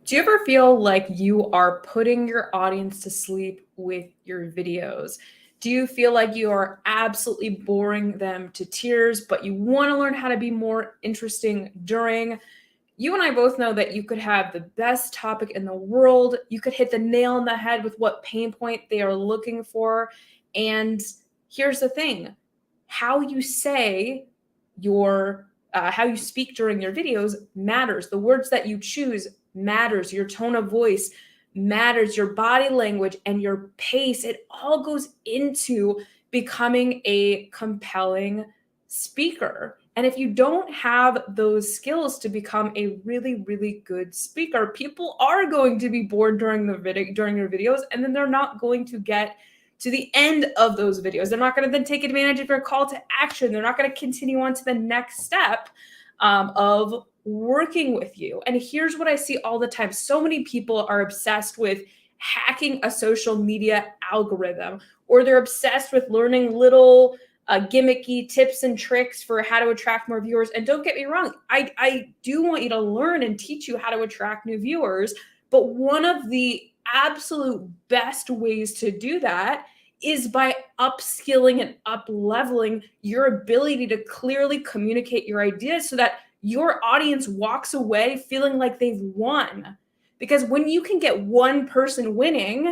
Do you ever feel like you are putting your audience to sleep with your videos? Do you feel like you are absolutely boring them to tears, but you want to learn how to be more interesting during? You and I both know that you could have the best topic in the world. You could hit the nail on the head with what pain point they are looking for. And here's the thing, how you say how you speak during your videos matters. The words that you choose matters. Your tone of voice matters. Your body language and your pace, it all goes into becoming a compelling speaker. And if you don't have those skills to become a really, really good speaker, people are going to be bored during your videos, and then they're not going to get to the end of those videos. They're not going to then take advantage of your call to action. They're not going to continue on to the next step of working with you. And here's what I see all the time. So many people are obsessed with hacking a social media algorithm, or they're obsessed with learning little gimmicky tips and tricks for how to attract more viewers. And don't get me wrong, I do want you to learn and teach you how to attract new viewers. But one of the absolute best ways to do that is by upskilling and up-leveling your ability to clearly communicate your ideas so that your audience walks away feeling like they've won. Because when you can get one person winning,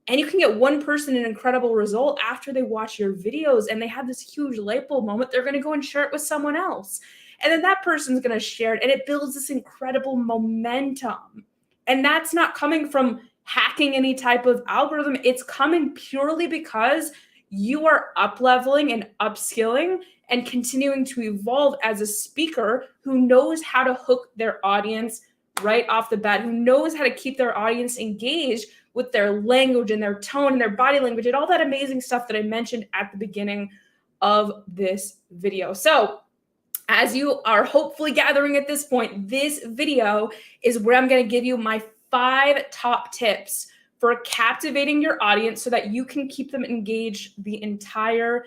and you can get one person an incredible result after they watch your videos and they have this huge light bulb moment, they're going to go and share it with someone else. And then that person's going to share it, and it builds this incredible momentum. And that's not coming from hacking any type of algorithm. It's coming purely because you are up-leveling and upskilling and continuing to evolve as a speaker who knows how to hook their audience right off the bat, who knows how to keep their audience engaged with their language and their tone and their body language and all that amazing stuff that I mentioned at the beginning of this video. So as you are hopefully gathering at this point, this video is where I'm going to give you my 5 top tips for captivating your audience so that you can keep them engaged the entire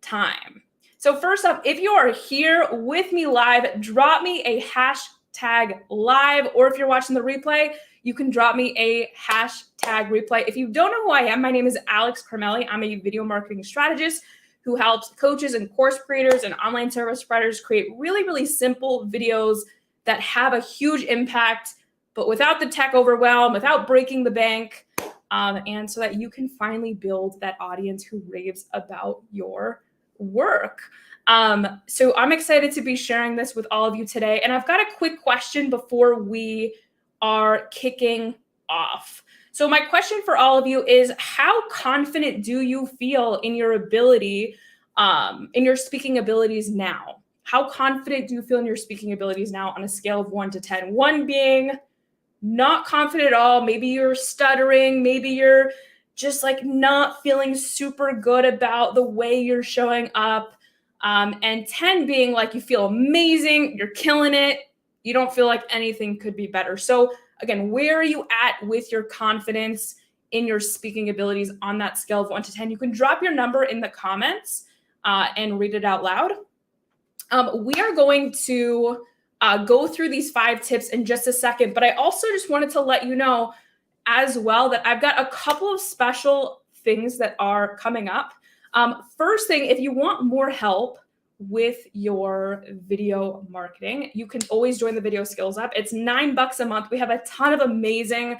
time. So first up, if you are here with me live, drop me a hashtag live, or if you're watching the replay, you can drop me a hashtag replay. If you don't know who I am, my name is Alex Carmelli. I'm a video marketing strategist who helps coaches and course creators and online service providers create really, really simple videos that have a huge impact, but without the tech overwhelm, without breaking the bank, and so that you can finally build that audience who raves about your work. So I'm excited to be sharing this with all of you today. And I've got a quick question before we are kicking off. So my question for all of you is, how confident do you feel in your ability, in your speaking abilities now? How confident do you feel in your speaking abilities now on a scale of 1 to 10? 1 being not confident at all. Maybe you're stuttering. Maybe you're just like not feeling super good about the way you're showing up. And 10 being like you feel amazing, you're killing it, you don't feel like anything could be better. So again, where are you at with your confidence in your speaking abilities on that scale of 1 to 10? You can drop your number in the comments and read it out loud. We are going to go through these 5 tips in just a second, but I also just wanted to let you know as well that I've got a couple of special things that are coming up. First thing, if you want more help with your video marketing, you can always join the Video Skills App. It's $9 a month. We have a ton of amazing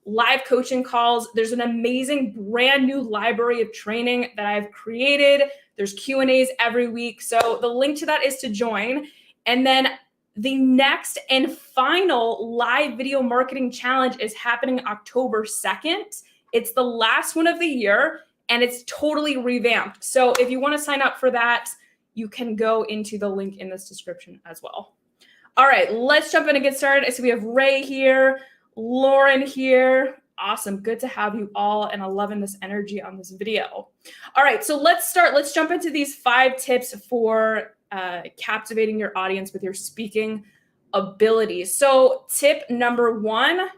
live coaching calls. There's an amazing brand new library of training that I've created. There's Q&As every week. So the link to that is to join. And then the next and final live video marketing challenge is happening October 2nd. It's the last one of the year, and it's totally revamped. So if you want to sign up for that, you can go into the link in this description as well. All right, let's jump in and get started. So we have Ray here, Lauren here. Awesome, good to have you all, and I'm loving this energy on this video. All right, so let's start. Let's jump into these 5 tips for captivating your audience with your speaking abilities. So tip number 1,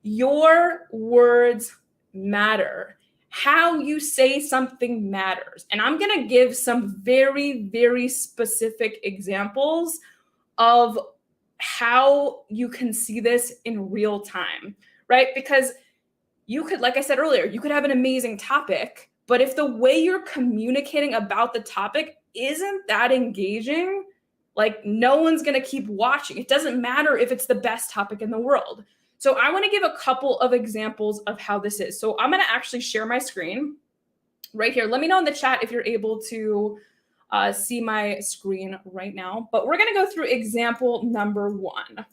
your words matter. How you say something matters. And I'm going to give some very, very specific examples of how you can see this in real time, right? Because you could, like I said earlier, you could have an amazing topic, but if the way you're communicating about the topic isn't that engaging, like no one's going to keep watching. It doesn't matter if it's the best topic in the world. So I want to give a couple of examples of how this is. So I'm going to actually share my screen right here. Let me know in the chat if you're able to see my screen right now. But we're going to go through example number 1.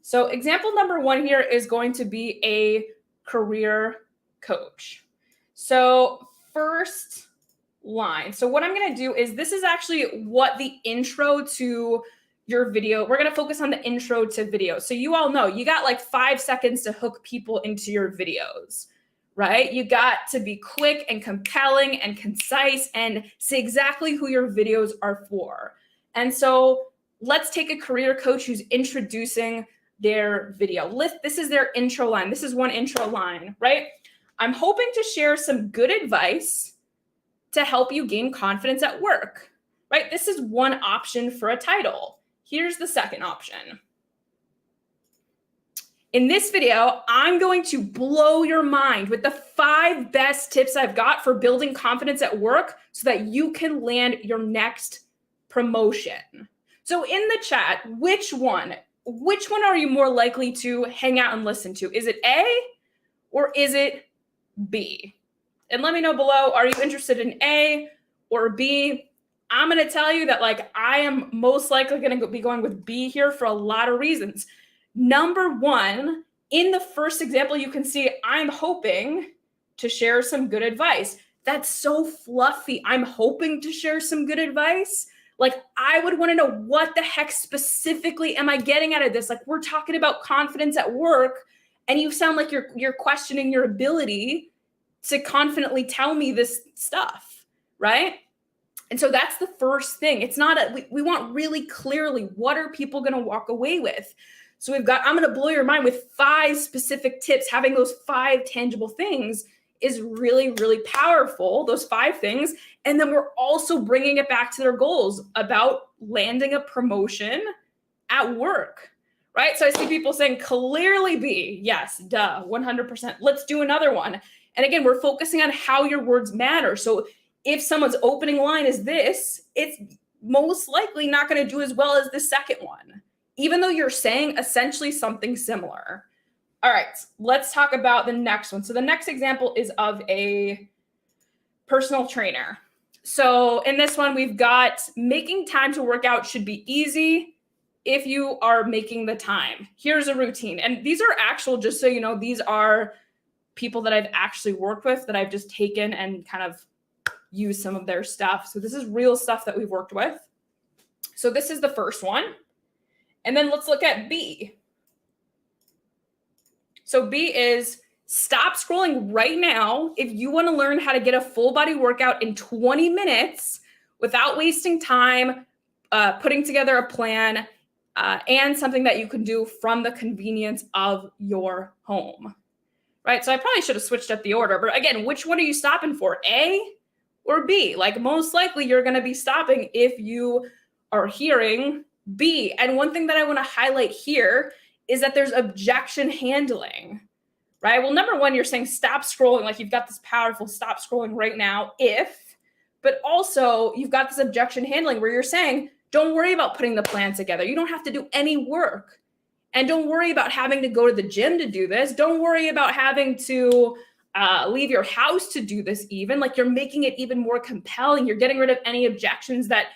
So example number 1 here is going to be a career coach. So first line. So what I'm going to do is, this is actually what the intro to your video, we're going to focus on the intro to video. So you all know you got like 5 seconds to hook people into your videos, right? You got to be quick and compelling and concise and say exactly who your videos are for. And so let's take a career coach who's introducing their video. This is their intro line. This is one intro line, right? I'm hoping to share some good advice to help you gain confidence at work, right? This is one option for a title. Here's the second option. In this video, I'm going to blow your mind with the 5 best tips I've got for building confidence at work so that you can land your next promotion. So in the chat, which one are you more likely to hang out and listen to? Is it A or is it B? And let me know below, are you interested in A or B? I'm going to tell you that like I am most likely going to be going with B here for a lot of reasons. Number 1, in the first example, you can see I'm hoping to share some good advice. That's so fluffy. I'm hoping to share some good advice. Like I would want to know, what the heck specifically am I getting out of this? Like we're talking about confidence at work and you sound like you're questioning your ability to confidently tell me this stuff, right? And so that's the first thing. It's not we want really clearly, what are people going to walk away with? So we've got, I'm going to blow your mind with 5 specific tips. Having those 5 tangible things is really, really powerful, those 5 things. And then we're also bringing it back to their goals about landing a promotion at work, right? So I see people saying clearly B. Yes, duh, 100%. Let's do another one. And again, we're focusing on how your words matter. So if someone's opening line is this, it's most likely not going to do as well as the second one, even though you're saying essentially something similar. All right, let's talk about the next one. So the next example is of a personal trainer. So in this one, we've got making time to work out should be easy if you are making the time. Here's a routine. And these are actual, just so you know, these are people that I've actually worked with that I've just taken and kind of used some of their stuff. So this is real stuff that we've worked with. So this is the first one. And then let's look at B. So B is stop scrolling right now if you want to learn how to get a full body workout in 20 minutes without wasting time putting together a plan and something that you can do from the convenience of your home, right? So I probably should have switched up the order, but again, which one are you stopping for, A or B? Like most likely you're going to be stopping if you are hearing B. And one thing that I want to highlight here is that there's objection handling, right? Well, number 1, you're saying stop scrolling, like you've got this powerful stop scrolling right now but also you've got this objection handling where you're saying, don't worry about putting the plan together. You don't have to do any work. And don't worry about having to go to the gym to do this. Don't worry about having to leave your house to do this even. Like you're making it even more compelling. You're getting rid of any objections that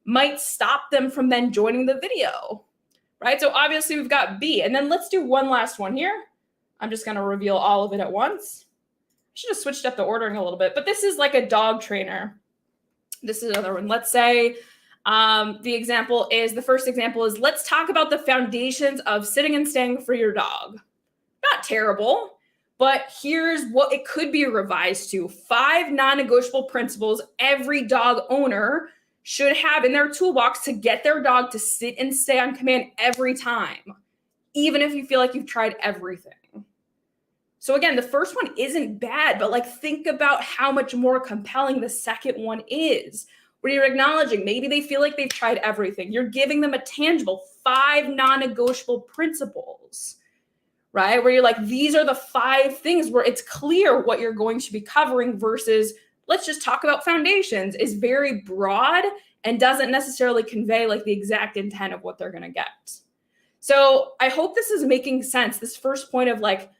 might stop them from then joining the video, right? So obviously we've got B. And then let's do one last one here. I'm just going to reveal all of it at once. I should have switched up the ordering a little bit, but this is like a dog trainer. This is another one. Let's say the first example is, let's talk about the foundations of sitting and staying for your dog. Not terrible, but here's what it could be revised to. 5 non-negotiable principles every dog owner should have in their toolbox to get their dog to sit and stay on command every time, even if you feel like you've tried everything. So again, the first one isn't bad, but like think about how much more compelling the second one is. where you're acknowledging maybe they feel like they've tried everything. You're giving them a tangible 5 non-negotiable principles, right? Where you're like, these are the 5 things where it's clear what you're going to be covering versus let's just talk about foundations is very broad and doesn't necessarily convey like the exact intent of what they're going to get. So I hope this is making sense. This first point of like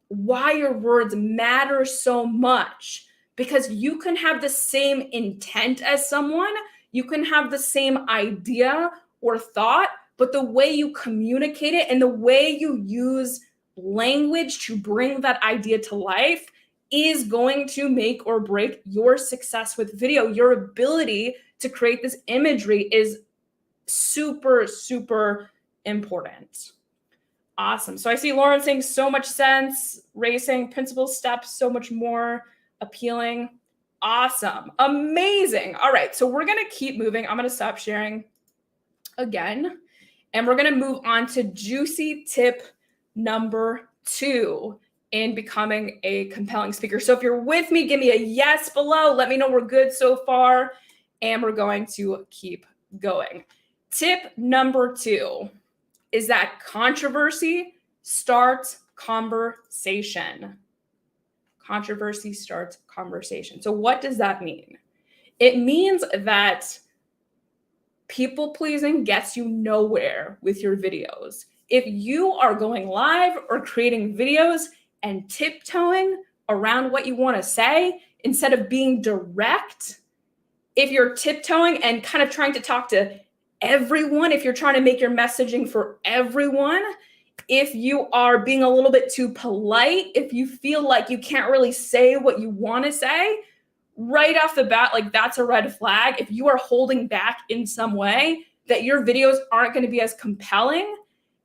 why your words matter so much, because you can have the same intent as someone, you can have the same idea or thought, but the way you communicate it and the way you use language to bring that idea to life is going to make or break your success with video. Your ability to create this imagery is super, super important. Awesome. So I see Lauren saying so much sense, Ray saying principal steps, so much more appealing. Awesome. Amazing. All right. So we're going to keep moving. I'm going to stop sharing again, and we're going to move on to juicy tip number 2 in becoming a compelling speaker. So if you're with me, give me a yes below. Let me know we're good so far, and we're going to keep going. Tip number 2 is that controversy starts conversation. Controversy starts conversation. So what does that mean? It means that people pleasing gets you nowhere with your videos. If you are going live or creating videos and tiptoeing around what you want to say instead of being direct, if you're tiptoeing and kind of trying to talk to everyone, if you're trying to make your messaging for everyone, if you are being a little bit too polite, if you feel like you can't really say what you want to say, right off the bat, like that's a red flag. If you are holding back in some way, that your videos aren't going to be as compelling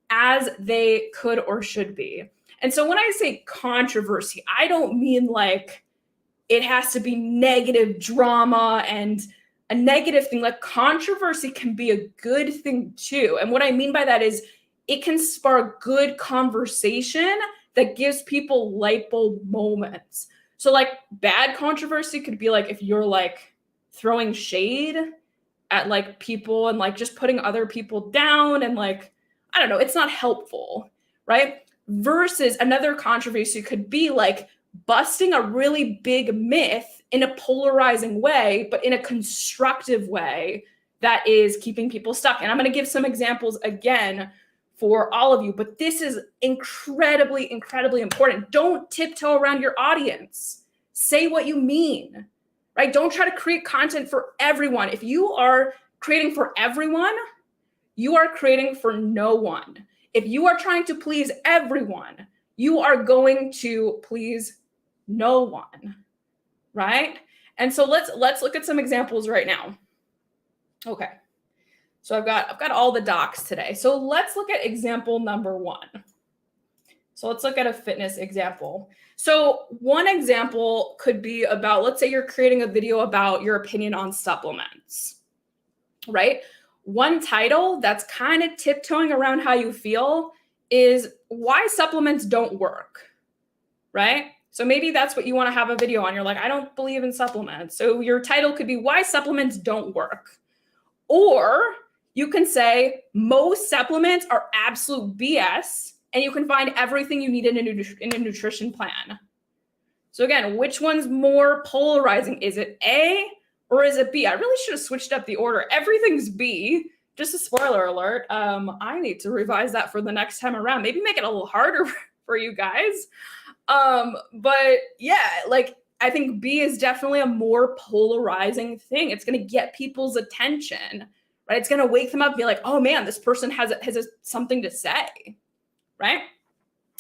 as they could or should be. And so when I say controversy, I don't mean like it has to be negative drama and a negative thing. Like controversy can be a good thing too. And what I mean by that is it can spark good conversation that gives people light bulb moments. So like bad controversy could be like if you're like throwing shade at like people and like just putting other people down and like, I don't know, it's not helpful, right? Versus another controversy could be like busting a really big myth in a polarizing way, but in a constructive way that is keeping people stuck. And I'm going to give some examples again for all of you, but this is incredibly, incredibly important. Don't tiptoe around your audience. Say what you mean, right? Don't try to create content for everyone. If you are creating for everyone, you are creating for no one. If you are trying to please everyone, you are going to please no one, right? And so let's look at some examples right now. Okay. So I've got all the docs today. So let's look at example number 1. So let's look at a fitness example. So one example could be about, let's say you're creating a video about your opinion on supplements, right? One title that's kind of tiptoeing around how you feel is why supplements don't work, right? So maybe that's what you want to have a video on. You're like, I don't believe in supplements. So your title could be why supplements don't work. Or you can say most supplements are absolute BS and you can find everything you need in a nutrition plan. So again, which one's more polarizing? Is it A or is it B? I really should have switched up the order. Everything's B. Just a spoiler alert. I need to revise that for the next time around. Maybe make it a little harder for you guys. But yeah, like I think B is definitely a more polarizing thing. It's going to get people's attention, right? It's going to wake them up and be like, oh man, this person has something to say, right?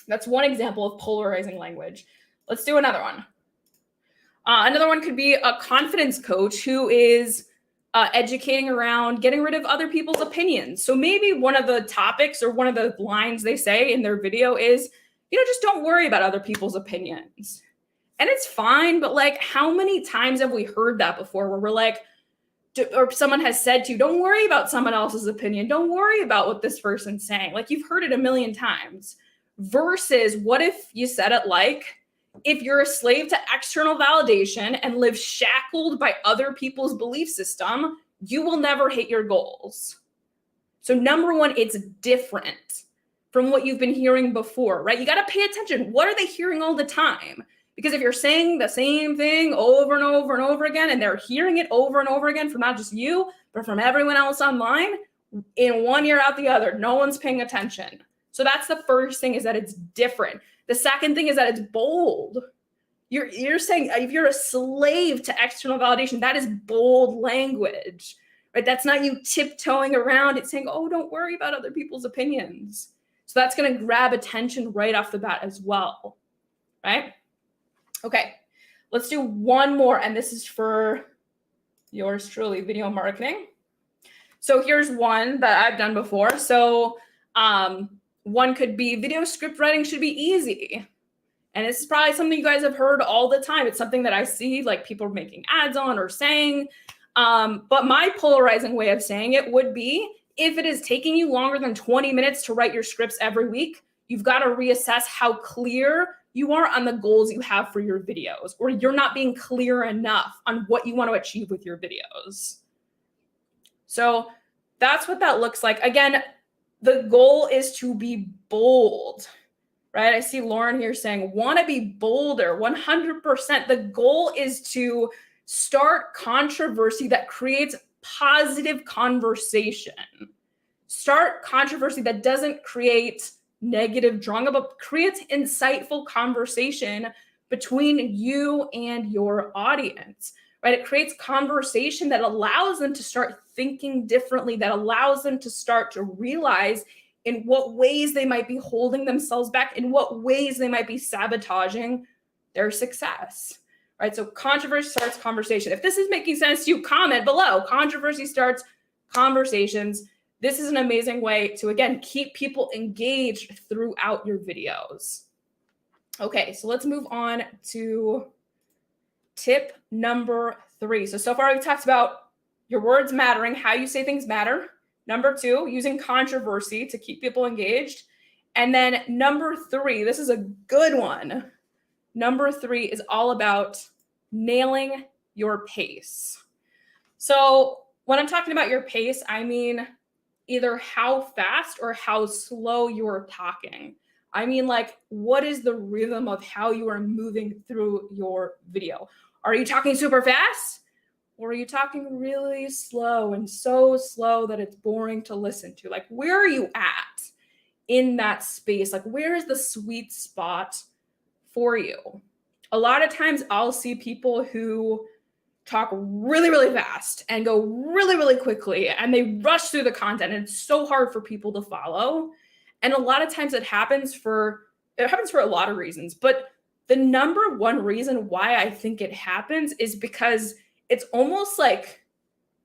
That's one example of polarizing language. Let's do another one. Another one could be a confidence coach who is educating around getting rid of other people's opinions. So maybe one of the topics or one of the lines they say in their video is, just don't worry about other people's opinions. And it's fine, but like how many times have we heard that before where we're like, or someone has said to you, don't worry about someone else's opinion. Don't worry about what this person's saying. Like you've heard it a million times. Versus what if you said it like, If you're a slave to external validation and live shackled by other people's belief system, you will never hit your goals. So number one, it's different from what you've been hearing before, right? You got to pay attention. What are they hearing all the time? Because if you're saying the same thing over and over and over again, and they're hearing it over and over again from not just you, but from everyone else online, in one ear out the other, no one's paying attention. So that's the first thing, is that it's different. The second thing is that it's bold. You're saying, if you're a slave to external validation, that is bold language, right? That's not you tiptoeing around it saying, oh, don't worry about other people's opinions. So that's going to grab attention right off the bat as well, right? Okay, let's do one more, and this is for yours truly, video marketing. So here's one that I've done before. So one could be, video script writing should be easy. And this is probably something you guys have heard all the time. It's something that I see like people making ads on or saying. But my polarizing way of saying it would be, if it is taking you longer than 20 minutes to write your scripts every week, you've got to reassess how clear you are on the goals you have for your videos, or you're not being clear enough on what you want to achieve with your videos. So that's what that looks like. Again, the goal is to be bold, right? I see Lauren here saying, want to be bolder, 100%. The goal is to start controversy that creates positive conversation. Start controversy that doesn't create negative drama, but creates insightful conversation between you and your audience, right? It creates conversation that allows them to start thinking differently, that allows them to start to realize in what ways they might be holding themselves back, in what ways they might be sabotaging their success, right? So controversy starts conversation. If this is making sense to you, comment below. Controversy starts conversations. This is an amazing way to, again, keep people engaged throughout your videos. Okay, so let's move on to tip number 3. So far we've talked about your words mattering, how you say things matter. Number 2, using controversy to keep people engaged. And then number 3, this is a good one. Number 3 is all about nailing your pace. So when I'm talking about your pace, I mean either how fast or how slow you're talking. I mean, like, what is the rhythm of how you are moving through your video? Are you talking super fast? Or are you talking really slow, and so slow that it's boring to listen to? Like, where are you at in that space? Like, where is the sweet spot for you? A lot of times I'll see people who talk really, really fast and go really, really quickly, and they rush through the content, and it's so hard for people to follow. And a lot of times it happens for a lot of reasons, but the number one reason why I think it happens is because it's almost like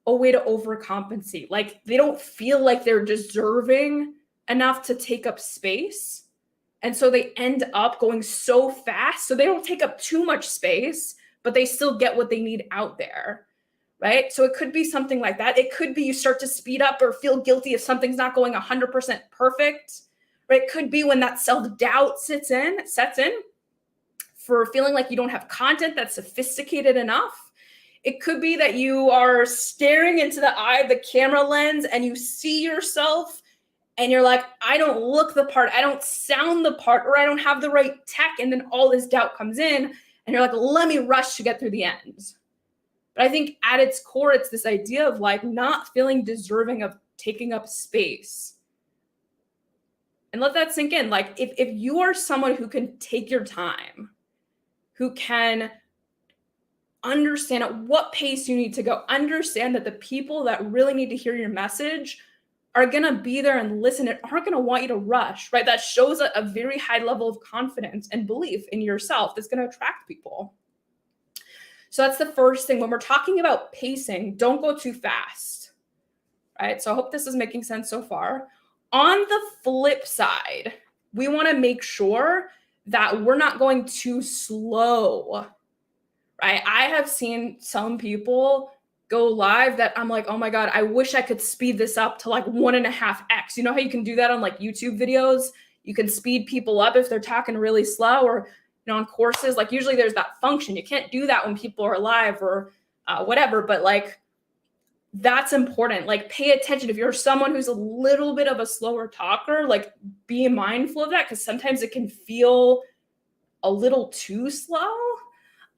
a way to overcompensate. Like, they don't feel like they're deserving enough to take up space. And so they end up going so fast. So they don't take up too much space, but they still get what they need out there, right? So it could be something like that. It could be you start to speed up or feel guilty if something's not going 100% perfect, right? It could be when that self-doubt sets in for feeling like you don't have content that's sophisticated enough. It could be that you are staring into the eye of the camera lens and you see yourself and you're like, I don't look the part, I don't sound the part, or I don't have the right tech. And then all this doubt comes in and you're like, let me rush to get through the end. But I think at its core, it's this idea of like not feeling deserving of taking up space. And let that sink in. Like, if you are someone who can take your time, who can understand at what pace you need to go, understand that the people that really need to hear your message are going to be there and listen and aren't going to want you to rush, right? That shows a very high level of confidence and belief in yourself that's going to attract people. So that's the first thing. When we're talking about pacing, don't go too fast, right? So I hope this is making sense so far. On the flip side, we want to make sure that we're not going too slow, right? I have seen some people go live that I'm like, oh my God, I wish I could speed this up to like 1.5x. You know how you can do that on like YouTube videos? You can speed people up if they're talking really slow, or on courses, like usually there's that function. You can't do that when people are live or whatever, but like that's important. Like pay attention. If you're someone who's a little bit of a slower talker, like be mindful of that, because sometimes it can feel a little too slow.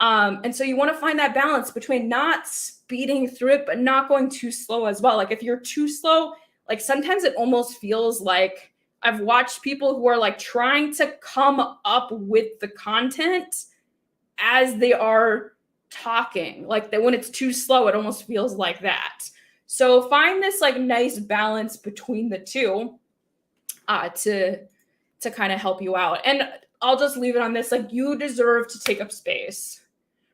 And so you want to find that balance between not speeding through it, but not going too slow as well. Like if you're too slow, like sometimes it almost feels like I've watched people who are like trying to come up with the content as they are talking. Like that when it's too slow, it almost feels like that. So find this like nice balance between the two to kind of help you out. And I'll just leave it on this. Like you deserve to take up space,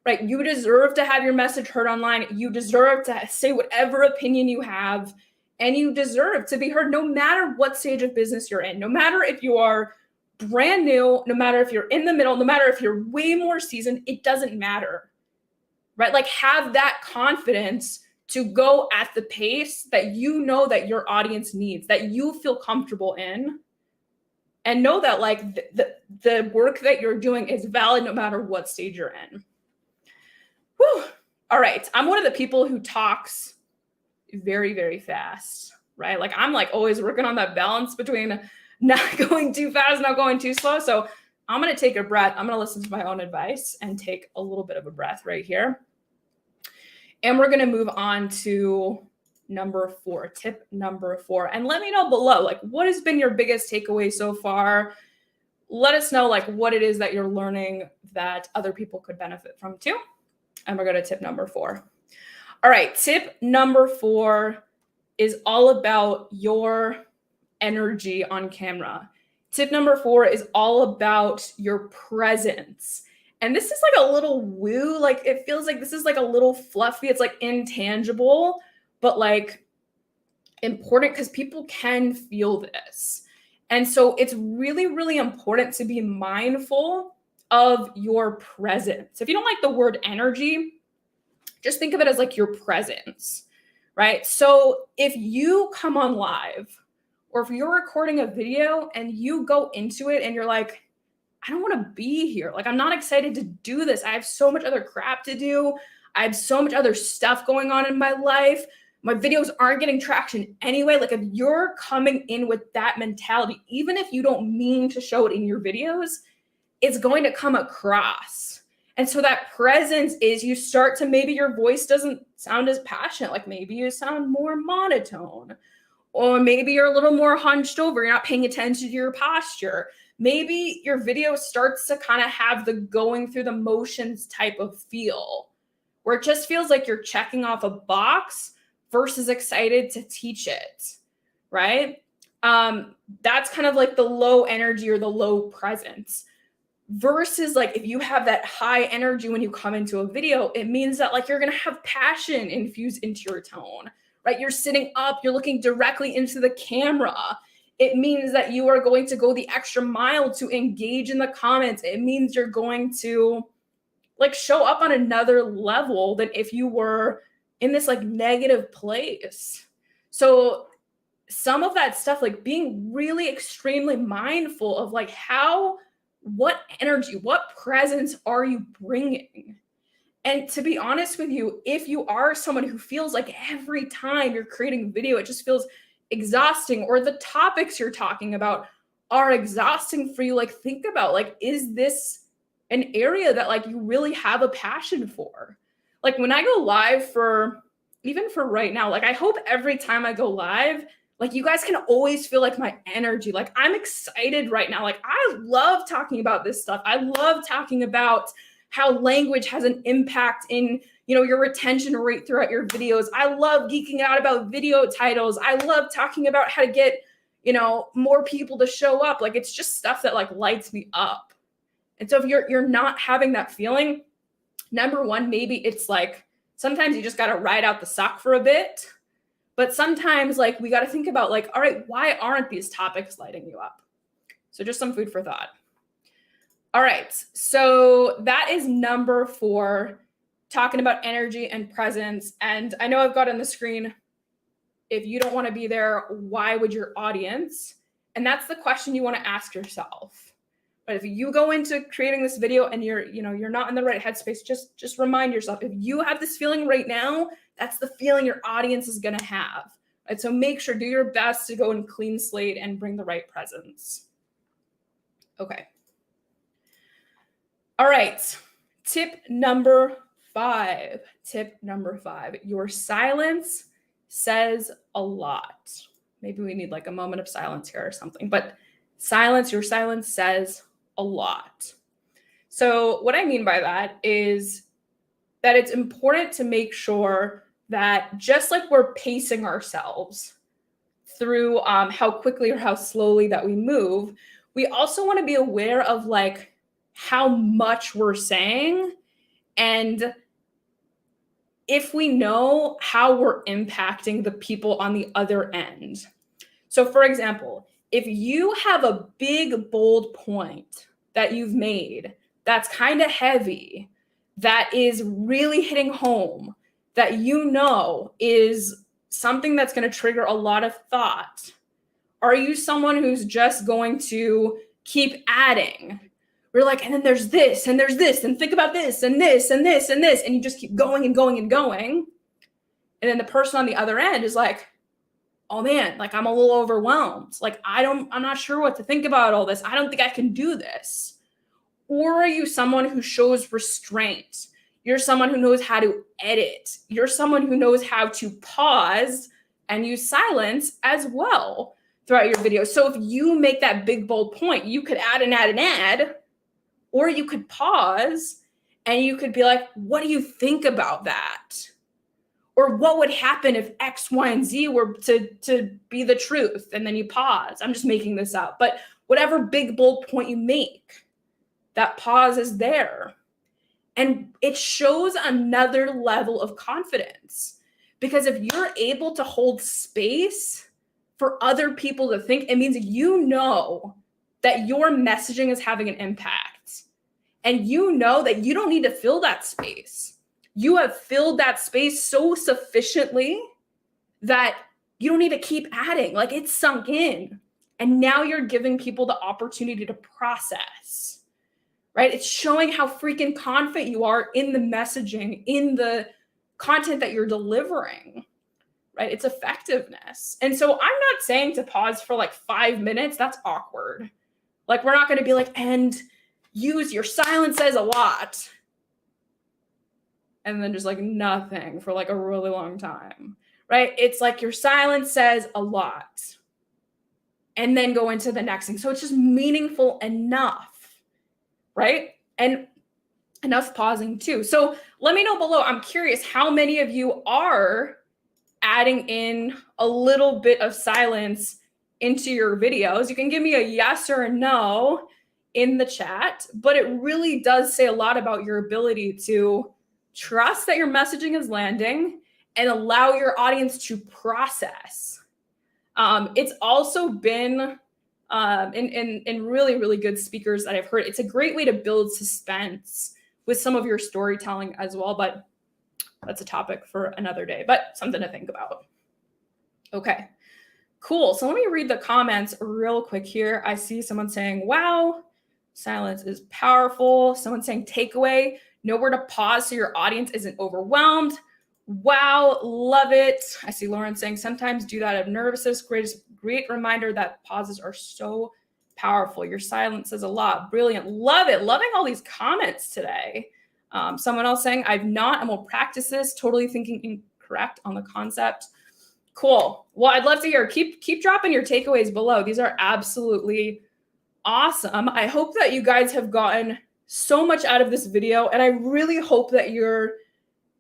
right? You deserve to have your message heard online. You deserve to say whatever opinion you have, and you deserve to be heard no matter what stage of business you're in, no matter if you are brand new, no matter if you're in the middle, no matter if you're way more seasoned, it doesn't matter, right? Like have that confidence to go at the pace that you know that your audience needs, that you feel comfortable in. And know that like the work that you're doing is valid no matter what stage you're in. Whew. All right. I'm one of the people who talks very, very fast, right? Like I'm like always working on that balance between not going too fast, not going too slow. So I'm going to take a breath. I'm going to listen to my own advice and take a little bit of a breath right here. And we're going to move on to number 4, tip number 4. And let me know below, like what has been your biggest takeaway so far? Let us know like what it is that you're learning that other people could benefit from too. And we're going to tip number 4. All right, tip number 4 is all about your energy on camera. Tip number 4 is all about your presence. And this is like a little woo, like it feels like this is like a little fluffy. It's like intangible, but like important because people can feel this. And so it's really, really important to be mindful of your presence. If you don't like the word energy, just think of it as like your presence, right? So if you come on live or if you're recording a video and you go into it and you're like, I don't want to be here. Like, I'm not excited to do this. I have so much other crap to do. I have so much other stuff going on in my life. My videos aren't getting traction anyway. Like if you're coming in with that mentality, even if you don't mean to show it in your videos, it's going to come across. And so that presence is you start to, maybe your voice doesn't sound as passionate. Like maybe you sound more monotone, or maybe you're a little more hunched over. You're not paying attention to your posture. Maybe your video starts to kind of have the going through the motions type of feel, where it just feels like you're checking off a box versus excited to teach it, right? That's kind of like the low energy or the low presence. Versus like if you have that high energy when you come into a video, it means that like you're going to have passion infused into your tone, right? You're sitting up, you're looking directly into the camera. It means that you are going to go the extra mile to engage in the comments. It means you're going to like show up on another level than if you were in this like negative place. So some of that stuff, like being really extremely mindful of like what energy, what presence are you bringing? And to be honest with you, if you are someone who feels like every time you're creating a video, it just feels exhausting, or the topics you're talking about are exhausting for you, like think about like, is this an area that like you really have a passion for? Like when I go live even for right now, like I hope every time I go live, like you guys can always feel like my energy. Like I'm excited right now. Like I love talking about this stuff. I love talking about how language has an impact in, your retention rate throughout your videos. I love geeking out about video titles. I love talking about how to get, more people to show up. Like it's just stuff that like lights me up. And so if you're not having that feeling, number one, maybe it's like sometimes you just got to ride out the suck for a bit. But sometimes like we got to think about like, all right, why aren't these topics lighting you up? So just some food for thought. All right. So that is number 4, talking about energy and presence. And I know I've got on the screen, if you don't want to be there, why would your audience? And that's the question you want to ask yourself, But if you go into creating this video and you're not in the right headspace, just remind yourself, if you have this feeling right now, that's the feeling your audience is going to have. Right? So make sure, do your best to go and clean slate and bring the right presence. Okay. All right. Tip number 5. Your silence says a lot. Maybe we need like a moment of silence here or something, but your silence says a lot. So what I mean by that is that it's important to make sure that just like we're pacing ourselves through how quickly or how slowly that we move, we also want to be aware of like how much we're saying, and if we know how we're impacting the people on the other end. So for example, if you have a big, bold point that you've made that's kind of heavy, that is really hitting home, that is something that's going to trigger a lot of thought, are you someone who's just going to keep adding? We're like, and then there's this, and think about this, and this, and this, and this, and you just keep going and going and going. And then the person on the other end is like, oh man, like I'm a little overwhelmed. Like I'm not sure what to think about all this. I don't think I can do this. Or are you someone who shows restraint? You're someone who knows how to edit. You're someone who knows how to pause and use silence as well throughout your video. So if you make that big, bold point, you could add and add and add, or you could pause and you could be like, what do you think about that? Or what would happen if X, Y, and Z were to be the truth? And then you pause. I'm just making this up. But whatever big, bold point you make, that pause is there. And it shows another level of confidence. Because if you're able to hold space for other people to think, it means you know that your messaging is having an impact. And you know that you don't need to fill that space. You have filled that space so sufficiently that you don't need to keep adding. Like it's sunk in. And now you're giving people the opportunity to process, right? It's showing how freaking confident you are in the messaging, in the content that you're delivering, right? It's effectiveness. And so I'm not saying to pause for like 5 minutes. That's awkward. Like we're not going to be like, and use your silence says a lot. And then just like nothing for like a really long time, right? It's like your silence says a lot. And then go into the next thing. So it's just meaningful enough, right? And enough pausing too. So let me know below. I'm curious how many of you are adding in a little bit of silence into your videos. You can give me a yes or a no in the chat, but it really does say a lot about your ability to trust that your messaging is landing and allow your audience to process. It's also been in really, really good speakers that I've heard. It's a great way to build suspense with some of your storytelling as well, but that's a topic for another day, but something to think about. Okay, cool. So let me read the comments real quick here. I see someone saying, wow, silence is powerful. Someone saying takeaway, know where to pause so your audience isn't overwhelmed. Wow, love it. I see Lauren saying sometimes do that out of nervousness. Great reminder that pauses are so powerful. Your silence says a lot. Brilliant. Love it. Loving all these comments today. Someone else saying I've not and will practice this. Totally thinking incorrect on the concept. Cool. Well, I'd love to hear. Keep dropping your takeaways below. These are absolutely awesome. I hope that you guys have gotten so much out of this video, and I really hope that you're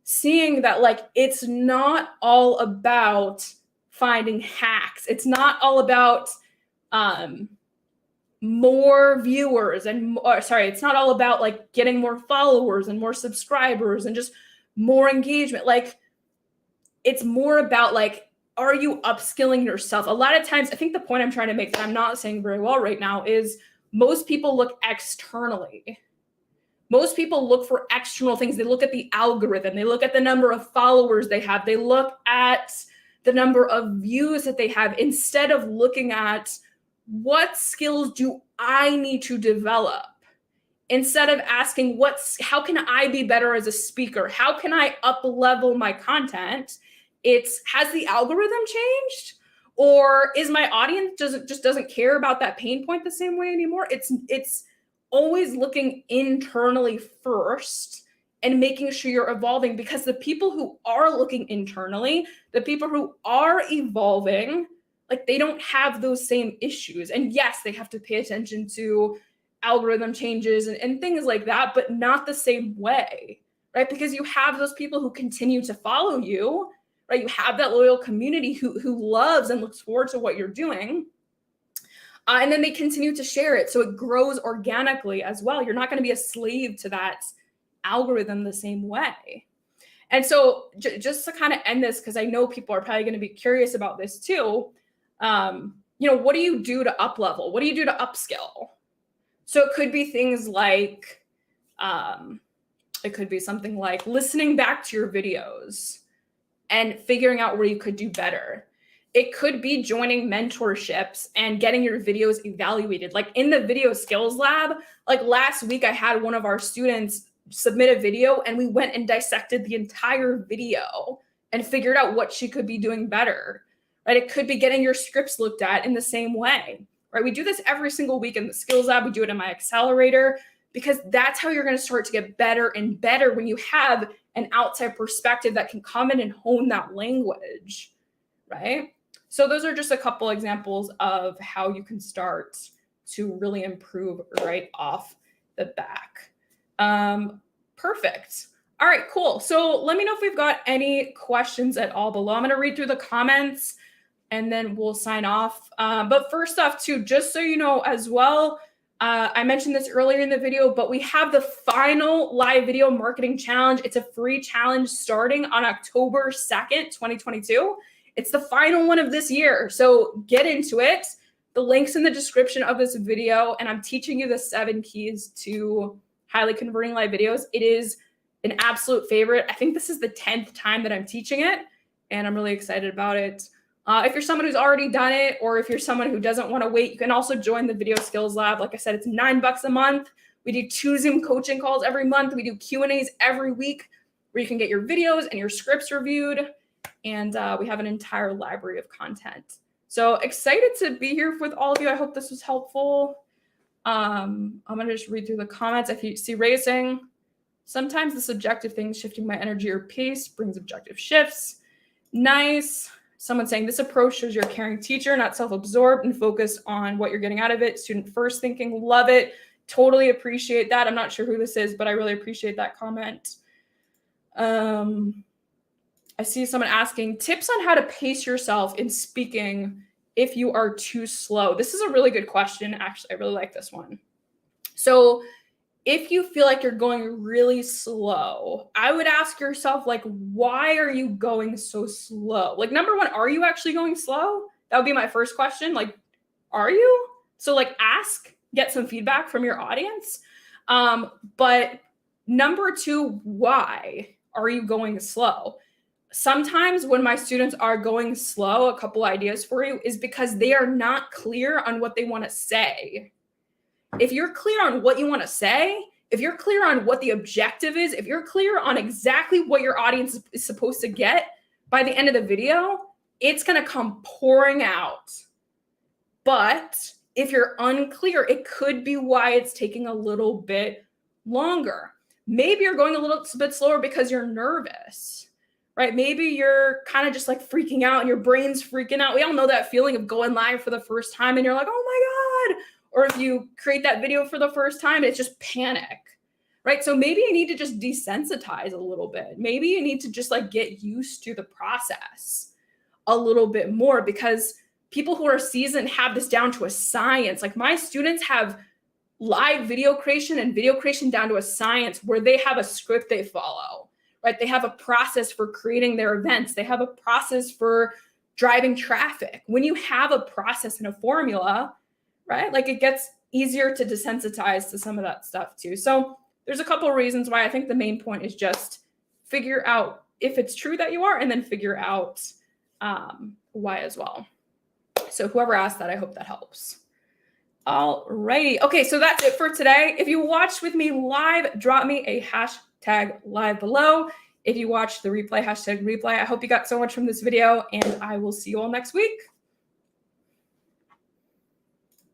seeing that like it's not all about finding hacks. It's not all about more viewers and it's not all about like getting more followers and more subscribers and just more engagement. Like it's more about like, are you upskilling yourself? A lot of times, I think the point I'm trying to make that I'm not saying very well right now is most people look externally. Most people look for external things. They look at the algorithm. They look at the number of followers they have. They look at the number of views that they have instead of looking at what skills do I need to develop? Instead of asking how can I be better as a speaker? How can I up level my content? It's, has the algorithm changed? Or is my audience doesn't care about that pain point the same way anymore? It's always looking internally first and making sure you're evolving, because the people who are looking internally, the people who are evolving, like, they don't have those same issues. And yes, they have to pay attention to algorithm changes and things like that, but not the same way, right? Because you have those people who continue to follow you, right? You have that loyal community who loves and looks forward to what you're doing. And then they continue to share it. So it grows organically as well. You're not going to be a slave to that algorithm the same way. And so just to kind of end this, because I know people are probably going to be curious about this too. What do you do to up level? What do you do to upskill? So it could be things like, it could be something like listening back to your videos and figuring out where you could do better. It could be joining mentorships and getting your videos evaluated. Like in the video skills lab, like last week, I had one of our students submit a video and we went and dissected the entire video and figured out what she could be doing better, right? It could be getting your scripts looked at in the same way. Right? We do this every single week in the skills lab. We do it in my accelerator, because that's how you're going to start to get better and better, when you have an outside perspective that can come in and hone that language, right? So those are just a couple examples of how you can start to really improve right off the back. Perfect. All right, cool. So let me know if we've got any questions at all below. I'm going to read through the comments and then we'll sign off. But first off, too, just so you know as well, I mentioned this earlier in the video, but we have the final live video marketing challenge. It's a free challenge starting on October 2nd, 2022. It's the final one of this year. So get into it. The link's in the description of this video, and I'm teaching you the 7 keys to highly converting live videos. It is an absolute favorite. I think this is the 10th time that I'm teaching it, and I'm really excited about it. If you're someone who's already done it, or if you're someone who doesn't want to wait, you can also join the Video Skills Lab. Like I said, it's $9 a month. We do 2 Zoom coaching calls every month. We do Q&As every week where you can get your videos and your scripts reviewed. And we have an entire library of content. So excited to be here with all of you. I hope this was helpful. I'm going to just read through the comments. If you see racing, sometimes the subjective things shifting my energy or pace brings objective shifts. Nice. Someone saying this approach shows you're a caring teacher, not self-absorbed and focused on what you're getting out of it. Student first thinking, love it. Totally appreciate that. I'm not sure who this is, but I really appreciate that comment. I see someone asking tips on how to pace yourself in speaking if you are too slow. This is a really good question. Actually, I really like this one. So if you feel like you're going really slow, I would ask yourself, like, why are you going so slow? Like, number one, are you actually going slow? That would be my first question. Like, are you? So like ask, get some feedback from your audience. But number two, why are you going slow? Sometimes when my students are going slow, a couple ideas for you is because they are not clear on what they want to say. If you're clear on what you want to say, if you're clear on what the objective is, if you're clear on exactly what your audience is supposed to get by the end of the video, it's going to come pouring out. But if you're unclear, it could be why it's taking a little bit longer. Maybe you're going a little bit slower because you're nervous, right? Maybe you're kind of just like freaking out and your brain's freaking out. We all know that feeling of going live for the first time and you're like, oh my God. Or if you create that video for the first time, it's just panic, right? So maybe you need to just desensitize a little bit. Maybe you need to just like get used to the process a little bit more, because people who are seasoned have this down to a science. Like my students have live video creation and video creation down to a science where they have a script they follow, right? They have a process for creating their events. They have a process for driving traffic. When you have a process and a formula, right? Like it gets easier to desensitize to some of that stuff too. So there's a couple of reasons why. I think the main point is just figure out if it's true that you are, and then figure out why as well. So whoever asked that, I hope that helps. Alrighty. Okay, so that's it for today. If you watched with me live, drop me a hashtag live below. If you watched the replay, hashtag replay. I hope you got so much from this video, and I will see you all next week.